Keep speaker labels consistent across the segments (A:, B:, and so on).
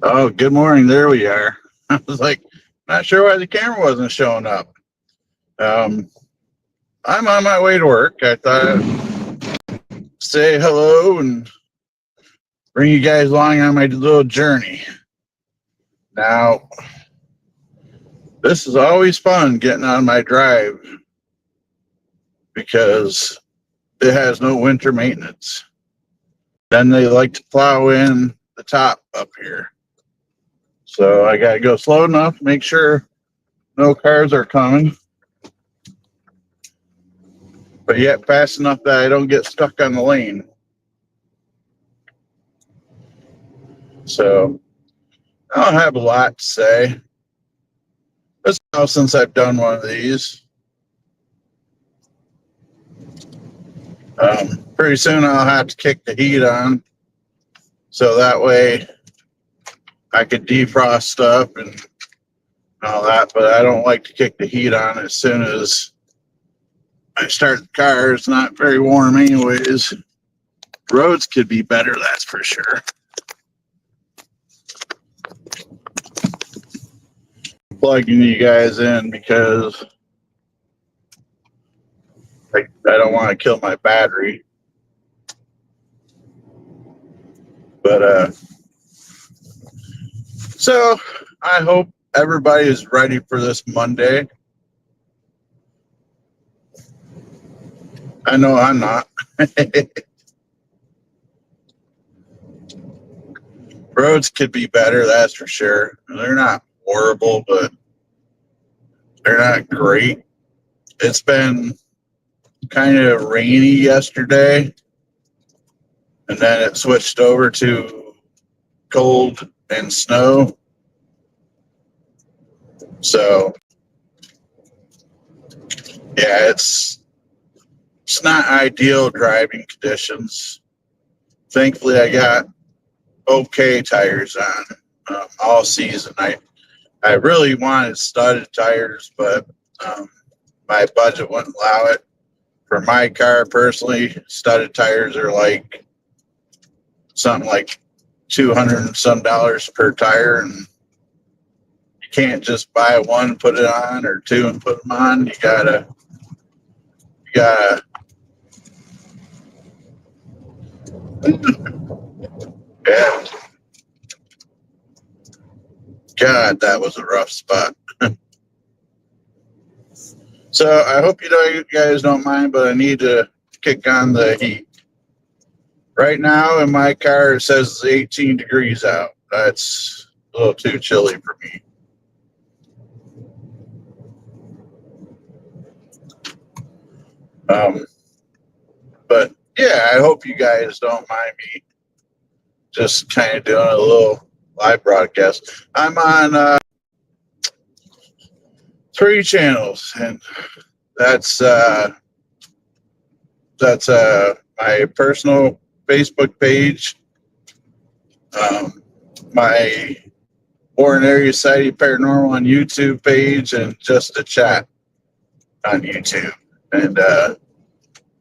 A: Oh, good morning. There we are. I was like, not sure why the camera wasn't showing up. Um, I'm on my way to work. I thought I'd say hello and bring you guys along on my little journey. Now, this is always fun getting on my drive because it has no winter maintenance. Then they like to plow in the top up here. So I got to go slow enough, make sure no cars are coming, but yet fast enough that I don't get stuck on the lane. So I don't have a lot to say. It's now since I've done one of these. Pretty soon I'll have to kick the heat on, so that way I could defrost stuff and all that. But I don't like to kick the heat on as soon as I start the car. It's not very warm anyways. Roads could be better, that's for sure. Plugging you guys in because I don't want to kill my battery. But so I hope everybody is ready for this Monday. I know I'm not. Roads could be better, that's for sure. They're not horrible, but they're not great. It's been kind of rainy yesterday, and then it switched over to cold and snow. So, yeah, it's not ideal driving conditions. Thankfully, I got okay tires on all season. I really wanted studded tires, but my budget wouldn't allow it. For my car personally, studded tires are like something like $200 and some per tire, and you can't just buy one, put it on, or two and put them on. You gotta yeah. God, that was a rough spot. So I hope you guys don't mind, but I need to kick on the heat. Right now in my car, it says it's 18 degrees out. That's a little too chilly for me. But yeah, I hope you guys don't mind me just kind of doing a little live broadcast. I'm on 3 channels, and that's my personal Facebook page, my Warren Area Society Paranormal on YouTube page, and just a chat on YouTube. And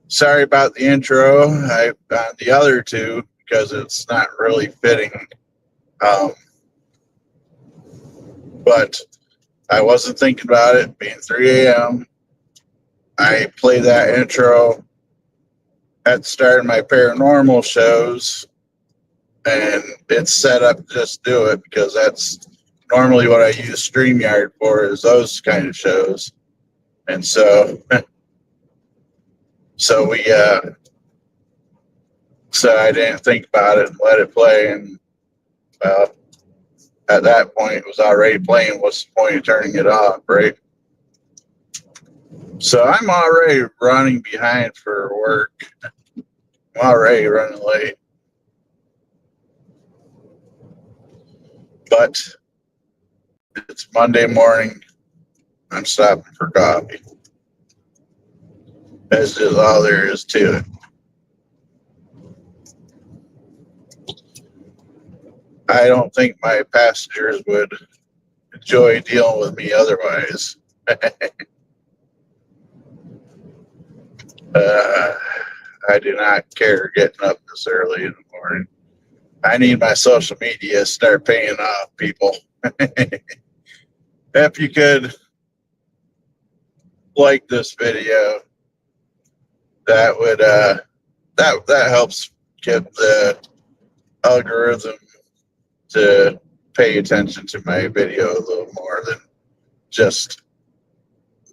A: sorry about the intro. I on the other two because it's not really fitting. But I wasn't thinking about it being 3 a.m. I play that intro at the start of my paranormal shows, and it's set up to just do it because that's normally what I use StreamYard for, is those kind of shows. And so so I didn't think about it and let it play, and at that point it was already playing. What's the point of turning it off, right? So I'm already running behind for work. I'm already running late. But it's Monday morning. I'm stopping for coffee. That's just all there is to it. I don't think my passengers would enjoy dealing with me otherwise. I do not care getting up this early in the morning. I need my social media to start paying off, people. If you could like this video, that would that helps get the algorithm to pay attention to my video a little more than just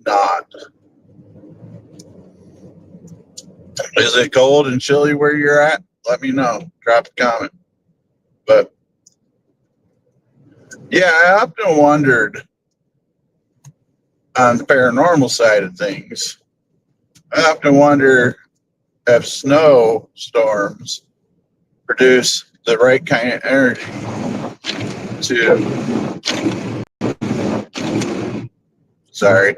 A: not. Is it cold and chilly where you're at? Let me know. Drop a comment. But yeah, I often wondered on the paranormal side of things. I often wonder if snowstorms produce the right kind of energy to. Sorry.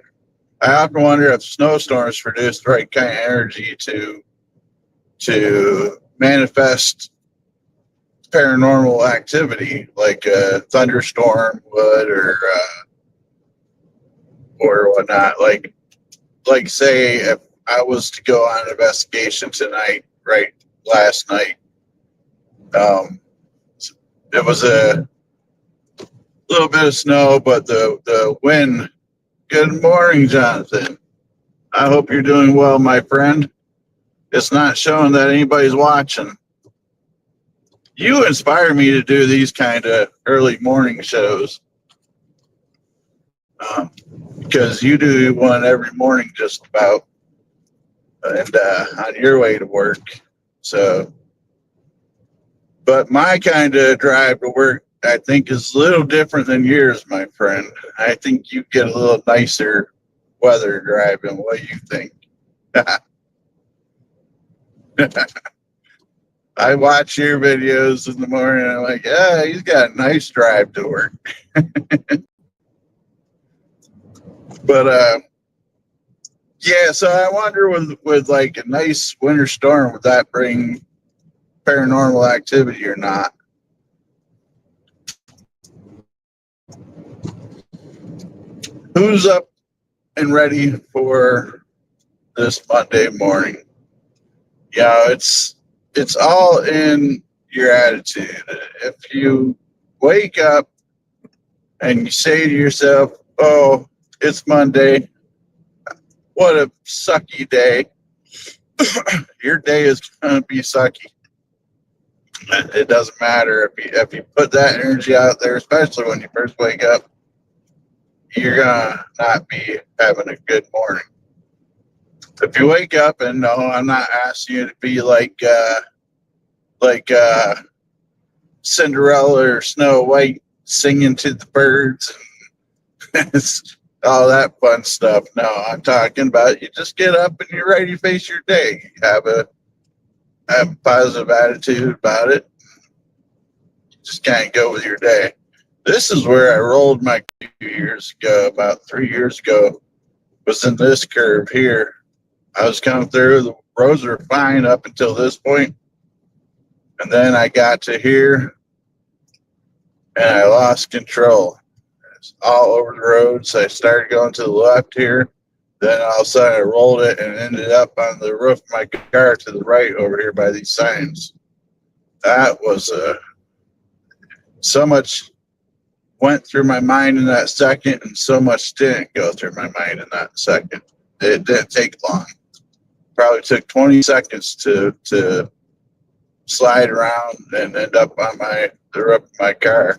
A: I often wonder if snowstorms produce the right kind of energy to manifest paranormal activity, like a thunderstorm would, or whatnot. Like say if I was to go on an investigation tonight, right? Last night, it was a little bit of snow, but the wind. Good morning, Jonathan. I hope you're doing well, my friend. It's not showing that anybody's watching. You inspire me to do these kind of early morning shows, because you do one every morning just about, and on your way to work. So, but my kind of drive to work, I think, is a little different than yours, my friend. I think you get a little nicer weather driving. What do you think? I watch your videos in the morning. And I'm like, yeah, he's got a nice drive to work. But yeah, so I wonder with like a nice winter storm, would that bring paranormal activity or not? Who's up and ready for this Monday morning? Yeah, it's all in your attitude. If you wake up and you say to yourself, "Oh, it's Monday. What a sucky day." Your day is gonna be sucky. It doesn't matter if you put that energy out there, especially when you first wake up. You're gonna not be having a good morning. If you wake up and no, I'm not asking you to be like Cinderella or Snow White singing to the birds and all that fun stuff. No, I'm talking about you just get up and you're ready to face your day. Have a positive attitude about it. Just can't go with your day. This is where I rolled my 2 years ago, about 3 years ago, was in this curve here. I was coming through, the roads were fine up until this point, and then I got to here and I lost control. It's all over the road, so I started going to the left here. Then all of a sudden I rolled it and ended up on the roof of my car to the right over here by these signs. That was so much went through my mind in that second, and so much didn't go through my mind in that second. It didn't take long. Probably took 20 seconds to slide around and end up on the roof of my car.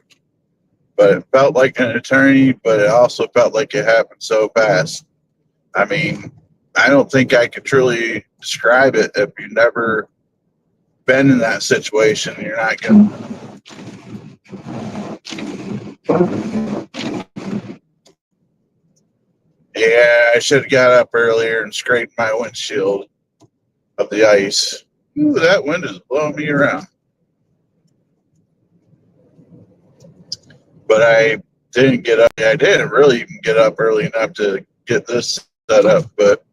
A: But it felt like an eternity, but it also felt like it happened so fast. I mean, I don't think I could truly describe it if you've never been in that situation. You're not going to. Yeah, I should have got up earlier and scraped my windshield of the ice. Ooh, that wind is blowing me around. But I didn't get up. I didn't really even get up early enough to get this set up, but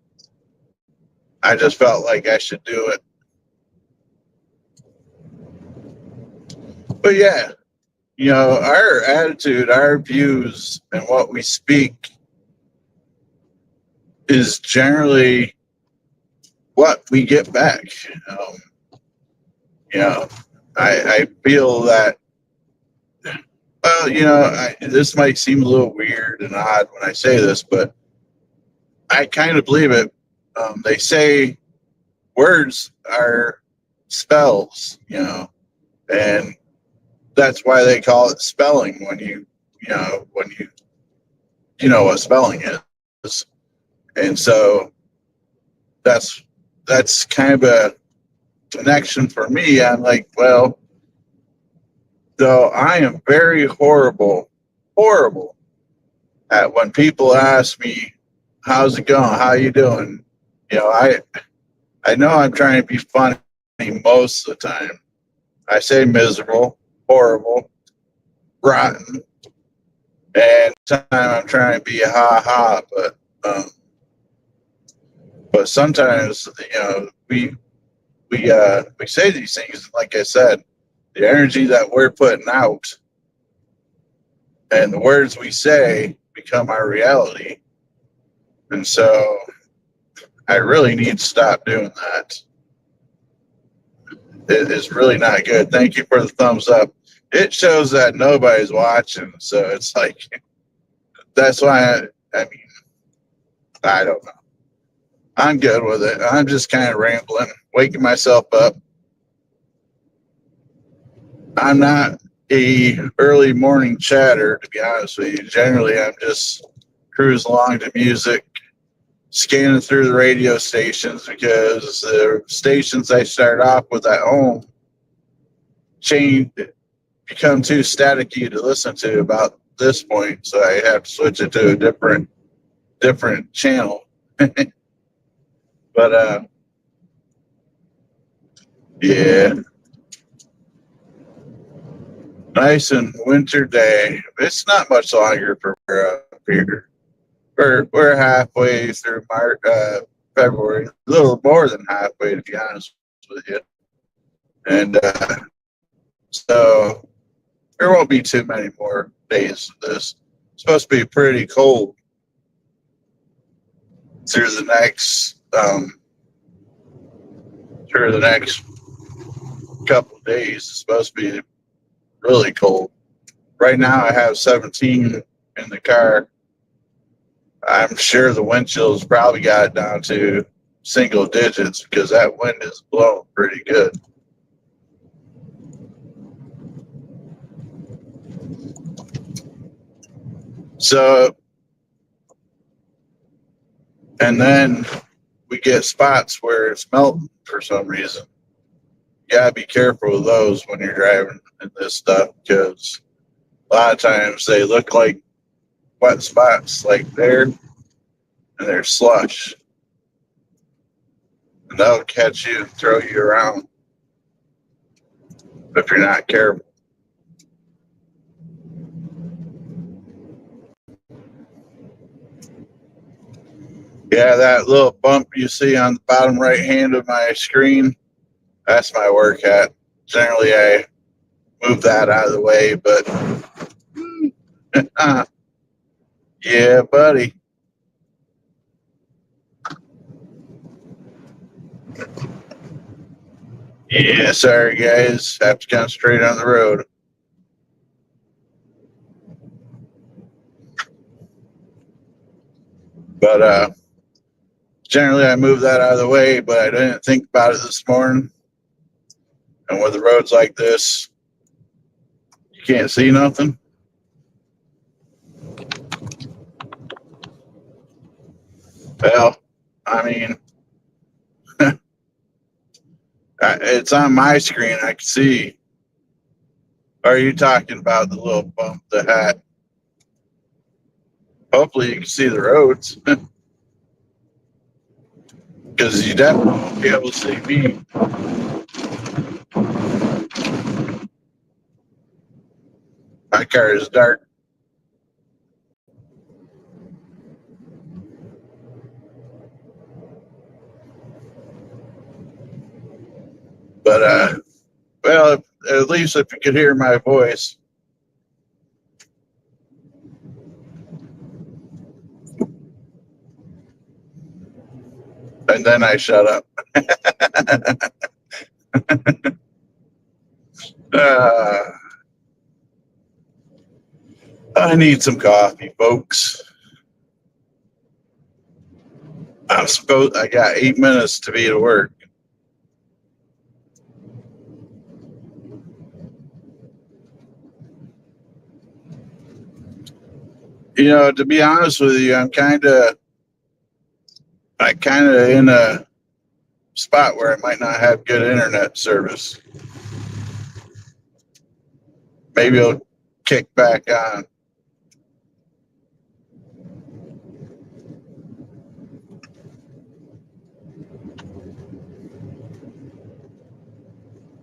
A: I just felt like I should do it. But yeah, you know, our attitude, our views, and what we speak is generally what we get back. You know, I feel that, well, this might seem a little weird and odd when I say this, but I kind of believe it. They say words are spells, and that's why they call it spelling when you know what spelling is. And so that's kind of a connection for me. I'm like, well, though I am very horrible at when people ask me, how's it going? How you doing? I know I'm trying to be funny most of the time. I say miserable, horrible, rotten, and time I'm trying to be a ha ha, but sometimes we say these things. Like I said, the energy that we're putting out and the words we say become our reality, and so I really need to stop doing that. It is really not good. Thank you for the thumbs up. It shows that nobody's watching, so it's like that's why I mean I don't know. I'm good with it. I'm just kind of rambling, waking myself up. I'm not a early morning chatter, to be honest with you. Generally, I'm just cruising along to music, scanning through the radio stations because the stations I start off with at home become too staticky to listen to about this point, so I have to switch it to a different channel. But yeah, nice and winter day. It's not much longer for up here. We're halfway through February, a little more than halfway, to be honest with you. And so there won't be too many more days of this. It's supposed to be pretty cold through the next couple of days. It's supposed to be really cold. Right now, I have 17 in the car. I'm sure the wind chill's probably got it down to single digits because that wind is blowing pretty good. So, and then we get spots where it's melting for some reason. You gotta be careful with those when you're driving in this stuff because a lot of times they look like wet spots, like there, and they're slush. And they'll catch you and throw you around if you're not careful. Yeah, that little bump you see on the bottom right hand of my screen, that's my work hat. Generally, I move that out of the way, but yeah, buddy. Yeah, sorry, guys. Have to concentrate on the road. But generally, I move that out of the way, but I didn't think about it this morning. And with the roads like this, you can't see nothing. Well, I mean, it's on my screen. I can see. Are you talking about the little bump, the hat? Hopefully, you can see the roads. Because you definitely won't be able to see me. My car is dark. But well, at least if you could hear my voice. And then I shut up. Uh, I need some coffee, folks. I got 8 minutes to be at work. You know, to be honest with you, I kind of in a spot where I might not have good internet service. Maybe it'll kick back on.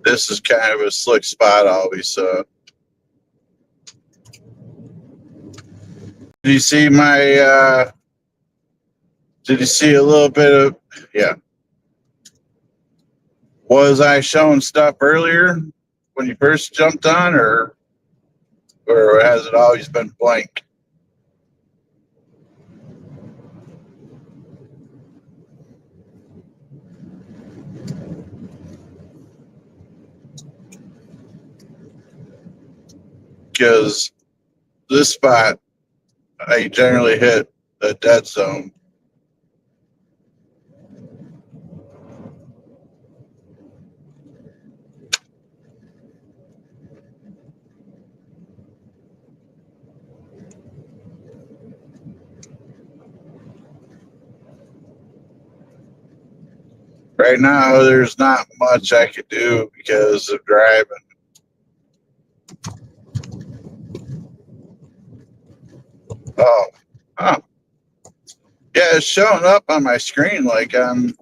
A: This is kind of a slick spot always. So, did you see my? Did you see a little bit of? Yeah. Was I showing stuff earlier when you first jumped on, or has it always been blank? Because this spot, I generally hit a dead zone. Right now, there's not much I could do because of driving. Oh, huh. Yeah, it's showing up on my screen like I'm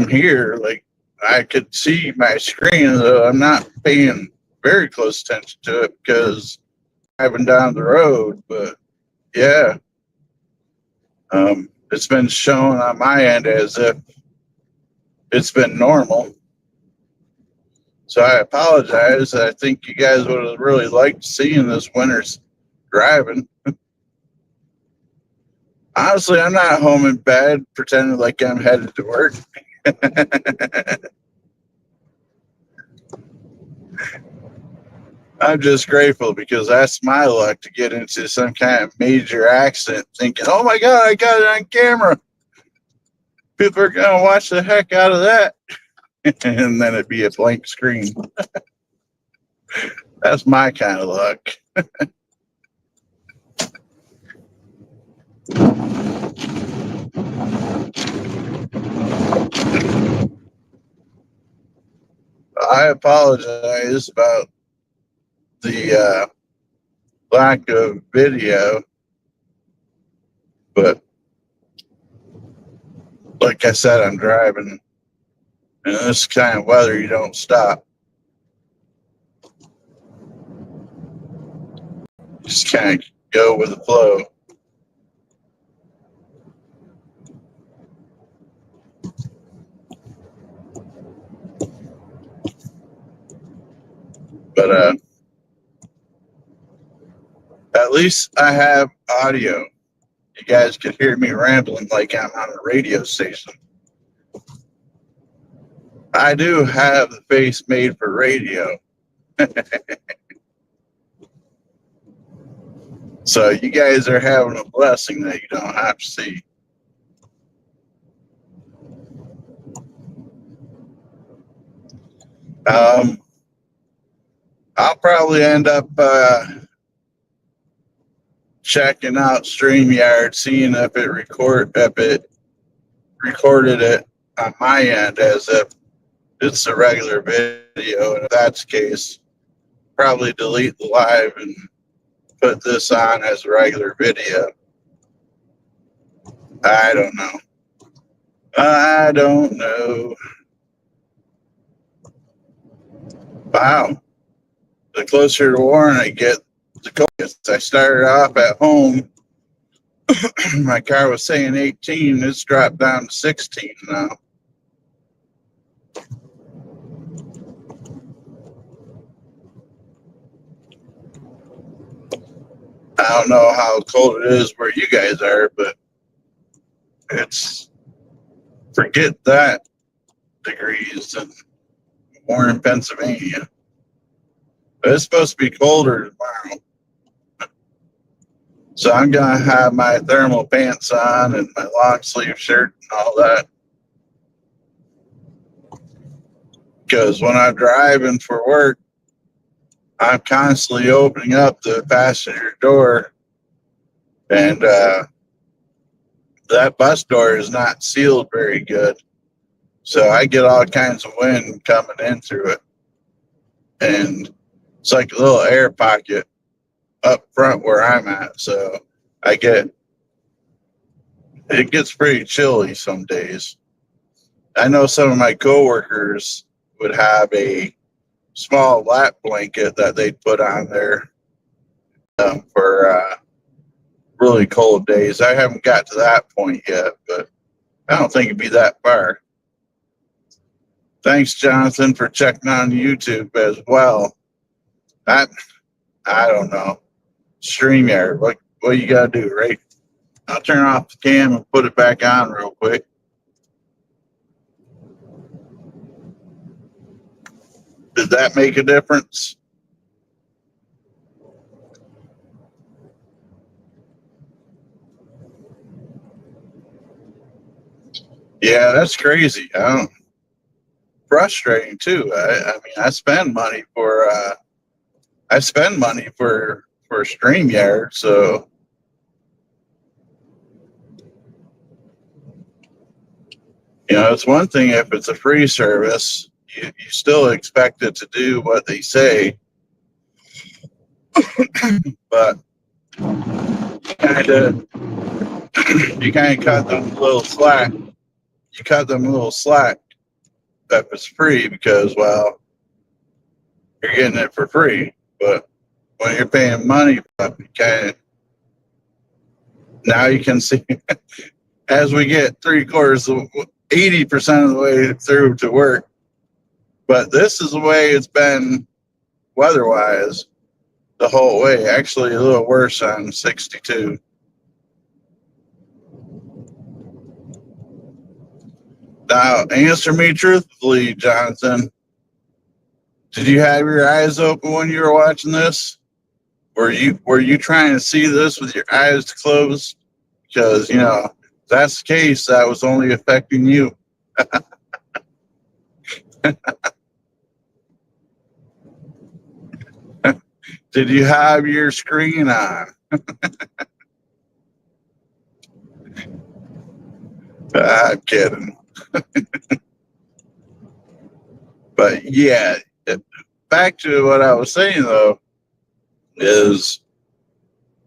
A: here. Like I could see my screen, though I'm not paying very close attention to it because I'm driving down the road. But yeah, it's been shown on my end as if it's been normal. So I apologize. I think you guys would have really liked seeing this winter's driving. Honestly, I'm not home in bed pretending like I'm headed to work. I'm just grateful because that's my luck to get into some kind of major accident thinking, oh my God, I got it on camera. People are going to watch the heck out of that. And then it'd be a blank screen. That's my kind of luck. I apologize about the lack of video, but like I said, I'm driving. And in this kind of weather, you don't stop. Just kind of go with the flow. But at least I have audio. You guys can hear me rambling like I'm on a radio station. I do have the face made for radio. So you guys are having a blessing that you don't have to see. I'll probably end up checking out StreamYard, seeing if it recorded it on my end as if it's a regular video. And if that's the case, probably delete the live and put this on as a regular video. I don't know. I don't know. Wow. The closer to Warren I get, the colder. I started off at home. My car was saying 18. It's dropped down to 16 now. I don't know how cold it is where you guys are, but it's forget that degrees and We're in Pennsylvania. But it's supposed to be colder tomorrow. So I'm going to have my thermal pants on and my long sleeve shirt and all that. Because when I'm driving for work, I'm constantly opening up the passenger door, and that bus door is not sealed very good. So I get all kinds of wind coming in through it. And it's like a little air pocket up front where I'm at. So it gets pretty chilly some days. I know some of my coworkers would have a small lap blanket that they'd put on there for really cold days. I haven't got to that point yet, but I don't think it'd be that far. Thanks, Jonathan, for checking on YouTube as well. I don't know. StreamYard, what you gotta do, right? I'll turn off the cam and put it back on real quick. Did that make a difference? Yeah, that's crazy. Frustrating too. I mean, I spend money for StreamYard, so it's one thing if it's a free service, you still expect it to do what they say, but you kind of cut them a little slack. You cut them a little slack if it's free because, well, you're getting it for free. But when you're paying money, now you can see as we get 80% of the way through to work. But this is the way it's been weather-wise the whole way. Actually, a little worse on 62. Now, answer me truthfully, Jonathan. Did you have your eyes open when you were watching this? Were you trying to see this with your eyes closed? Because, if that's the case, that was only affecting you. Did you have your screen on? I'm kidding. But yeah, back to what I was saying though, is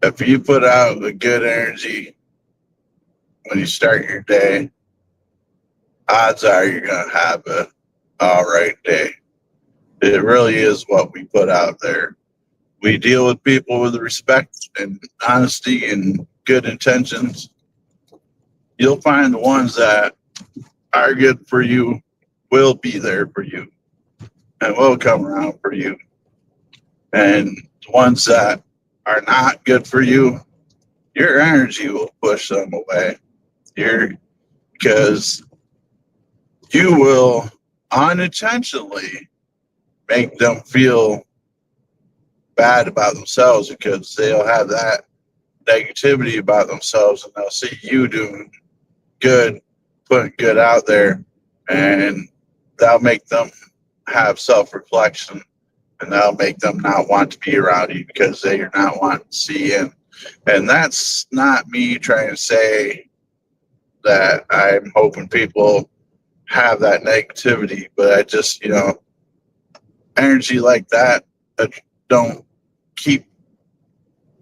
A: if you put out a good energy when you start your day, odds are you're going to have a all right day. It really is what we put out there. We deal with people with respect and honesty and good intentions. You'll find the ones that are good for you will be there for you and will come around for you. And the ones that are not good for you, your energy will push them away. Because you will unintentionally make them feel bad about themselves because they'll have that negativity about themselves and they'll see you doing good, putting good out there, and that'll make them have self-reflection, and that'll make them not want to be around you because they are not wanting to see you. And that's not me trying to say that I'm hoping people have that negativity, but I just, energy like that, don't keep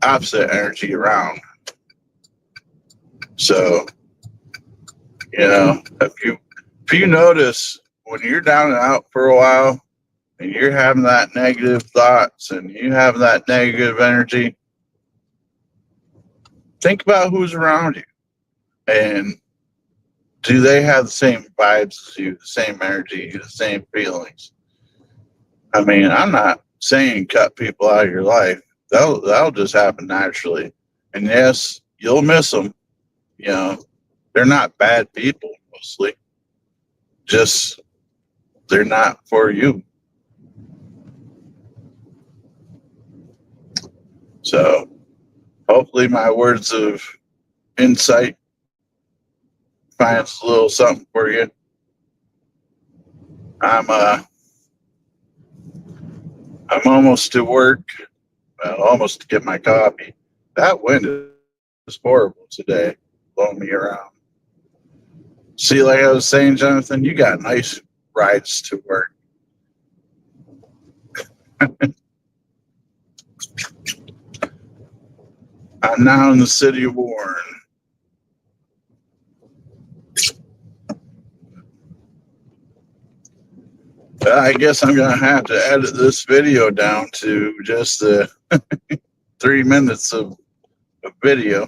A: opposite energy around. So, if you notice when you're down and out for a while and you're having that negative thoughts and you have that negative energy, think about who's around you and do they have the same vibes as you, the same energy, the same feelings? I mean, I'm not saying cut people out of your life. That'll just happen naturally. And yes, you'll miss them. They're not bad people mostly. Just they're not for you. So hopefully my words of insight finds a little something for you. I'm almost to work, almost to get my coffee. That wind is horrible today, blowing me around. See, like I was saying, Jonathan, you got nice rides to work. I'm now in the city of Warren. I guess I'm going to have to edit this video down to just 3 minutes of video.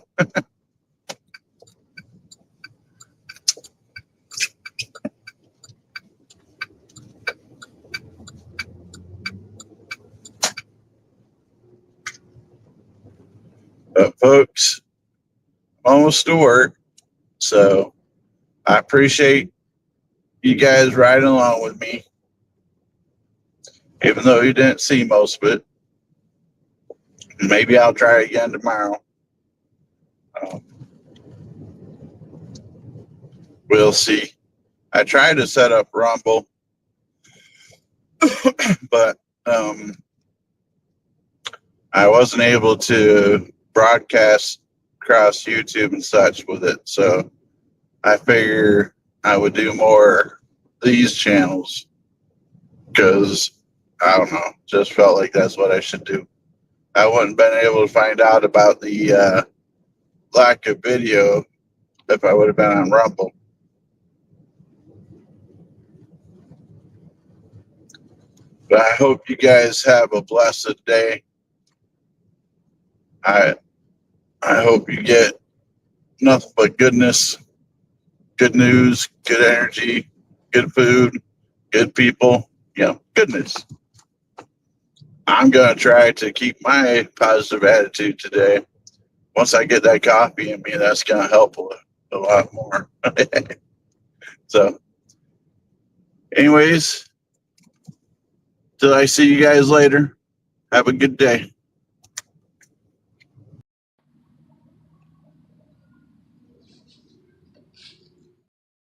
A: But folks, I'm almost to work, so I appreciate you guys riding along with me, even though you didn't see most of it. Maybe I'll try again tomorrow. We'll see. I tried to set up Rumble, but I wasn't able to broadcast across YouTube and such with it. So I figure I would do more these channels because I don't know, just felt like that's what I should do. I wouldn't been able to find out about the lack of video if I would have been on Rumble. But I hope you guys have a blessed day. I hope you get nothing but goodness, good news, good energy, good food, good people, goodness. I'm going to try to keep my positive attitude today. Once I get that coffee in me, that's going to help a lot more. So, anyways, till I see you guys later, have a good day.